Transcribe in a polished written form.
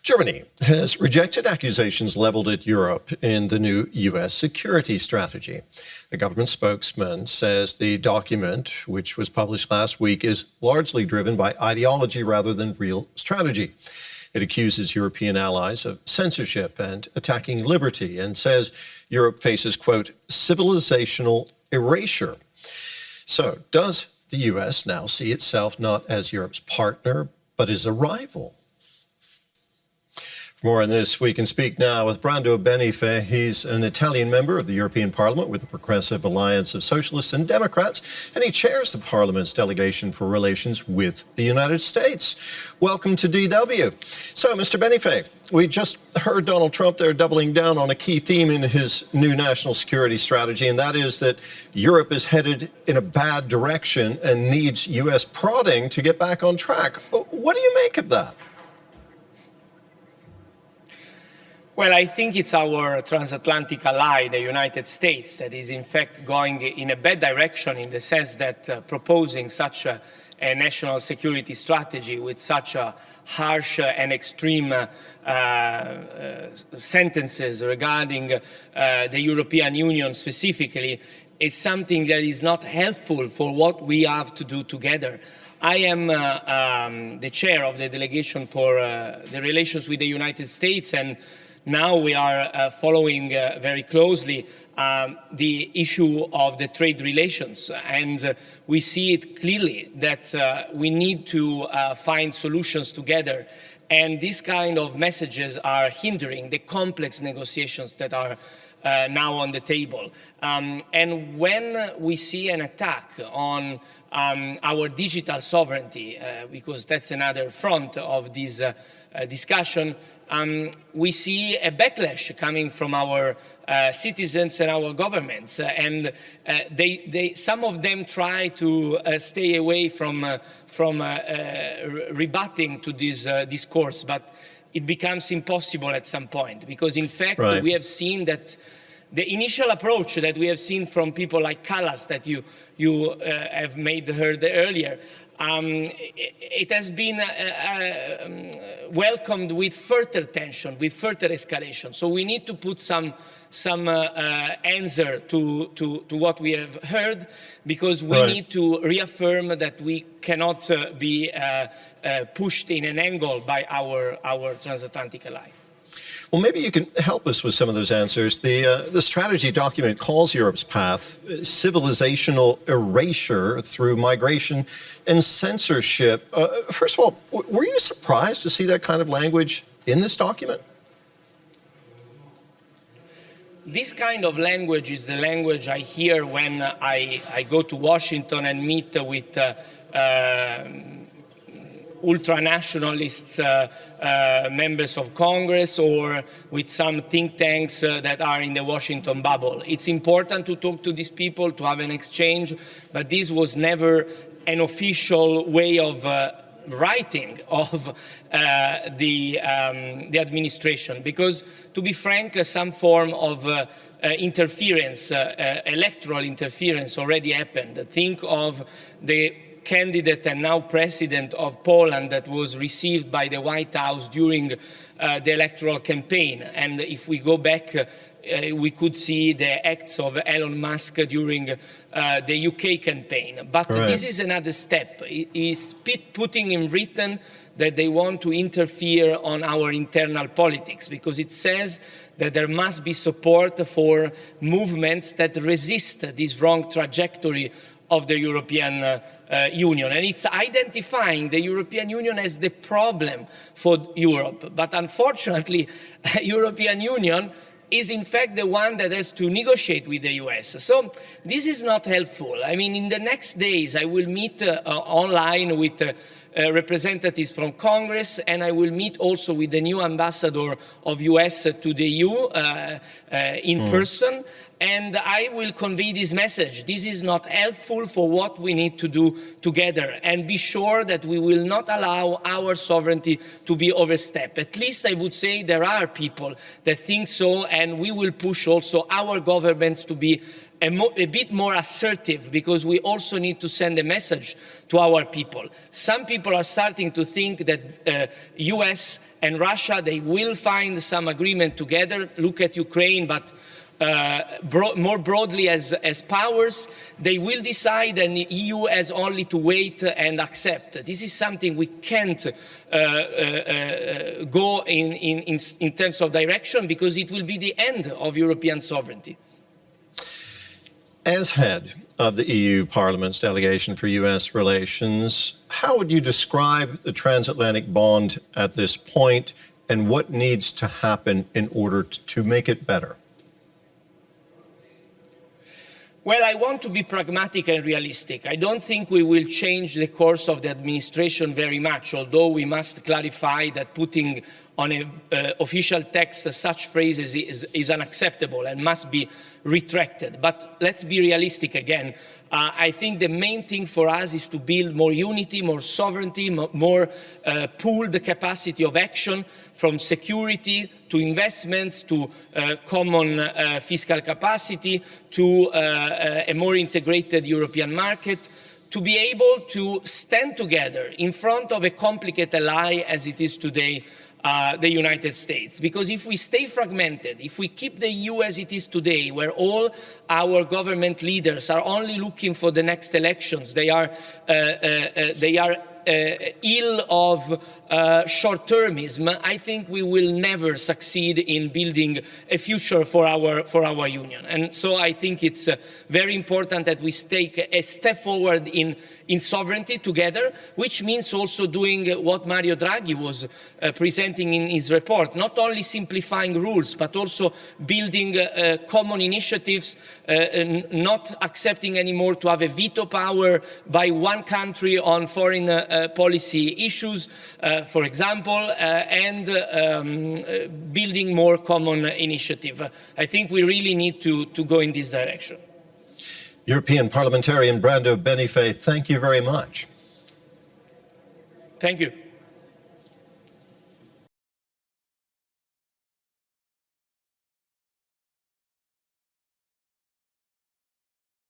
Germany has rejected accusations leveled at Europe in the new U.S. security strategy. A government spokesman says the document, which was published last week, is largely driven by ideology rather than real strategy. It accuses European allies of censorship and attacking liberty and says Europe faces, quote, civilizational erasure. So does the U.S. now see itself not as Europe's partner, but as a rival? More on this, we can speak now with Brando Benifei. He's an Italian member of the European Parliament with the Progressive Alliance of Socialists and Democrats, and he chairs the Parliament's delegation for relations with the United States. Welcome to DW. So, Mr. Benifei, we just heard Donald Trump there doubling down on a key theme in his new national security strategy, and that is that Europe is headed in a bad direction and needs U.S. prodding to get back on track. What do you make of that? Well, I think it's our transatlantic ally, the United States, that is in fact going in a bad direction in the sense that proposing such a national security strategy with such a harsh and extreme sentences regarding the European Union specifically is something that is not helpful for what we have to do together. I am the chair of the delegation for the relations with the United States, and now we are following very closely the issue of the trade relations, and we see it clearly that we need to find solutions together, and these kind of messages are hindering the complex negotiations that are now on the table. And when we see an attack on our digital sovereignty, because that's another front of this discussion, we see a backlash coming from our citizens and our governments, and some of them try to stay away from rebutting to this discourse, but it becomes impossible at some point, because in fact we have seen that the initial approach that we have seen from people like Callas that you have made heard earlier, it has been welcomed with further tension, with further escalation. So we need to put some answer to what we have heard, because we need to reaffirm that we cannot be pushed in an angle by our transatlantic ally. Well, maybe you can help us with some of those answers. The strategy document calls Europe's path civilizational erasure through migration and censorship. First of all, were you surprised to see that kind of language in this document? This kind of language is the language I hear when I go to Washington and meet with ultra-nationalists, members of Congress, or with some think tanks that are in the Washington bubble. It's important to talk to these people, to have an exchange, but this was never an official way of writing of the administration, because, to be frank, some form of interference, electoral interference already happened. Think of the candidate and now president of Poland that was received by the White House during the electoral campaign. And if we go back, we could see the acts of Elon Musk during the UK campaign. But this is another step. Is putting in written that they want to interfere on our internal politics, because it says that there must be support for movements that resist this wrong trajectory of the European Union. And it's identifying the European Union as the problem for Europe. But unfortunately, European Union is in fact the one that has to negotiate with the US. So this is not helpful. I mean, in the next days, I will meet online with representatives from Congress, and I will meet also with the new ambassador of US to the EU in person. And I will convey this message. This is not helpful for what we need to do together, and be sure that we will not allow our sovereignty to be overstepped. At least I would say there are people that think so, and we will push also our governments to be a bit more assertive, because we also need to send a message to our people. Some people are starting to think that US and Russia, they will find some agreement together. Look at Ukraine, but more broadly as powers, they will decide, and the EU has only to wait and accept. This is something we can't go in terms of direction, because it will be the end of European sovereignty. As head of the EU Parliament's delegation for US relations, how would you describe the transatlantic bond at this point, and what needs to happen in order to make it better? Well, I want to be pragmatic and realistic. I don't think we will change the course of the administration very much, although we must clarify that putting on an official text such phrases is unacceptable and must be retracted. But let's be realistic again. I think the main thing for us is to build more unity, more sovereignty, more pooled capacity of action, from security to investments to common fiscal capacity to a more integrated European market, to be able to stand together in front of a complicated ally as it is today, the United States. Because if we stay fragmented, if we keep the EU as it is today, where all our government leaders are only looking for the next elections, they are ill of short-termism, I think we will never succeed in building a future for our union. And so I think it's very important that we take a step forward in sovereignty together, which means also doing what Mario Draghi was presenting in his report, not only simplifying rules, but also building common initiatives, not accepting anymore to have a veto power by one country on foreign policy issues, for example, and building more common initiative. I think we really need to go in this direction. European parliamentarian Brando Benifei, thank you very much. Thank you.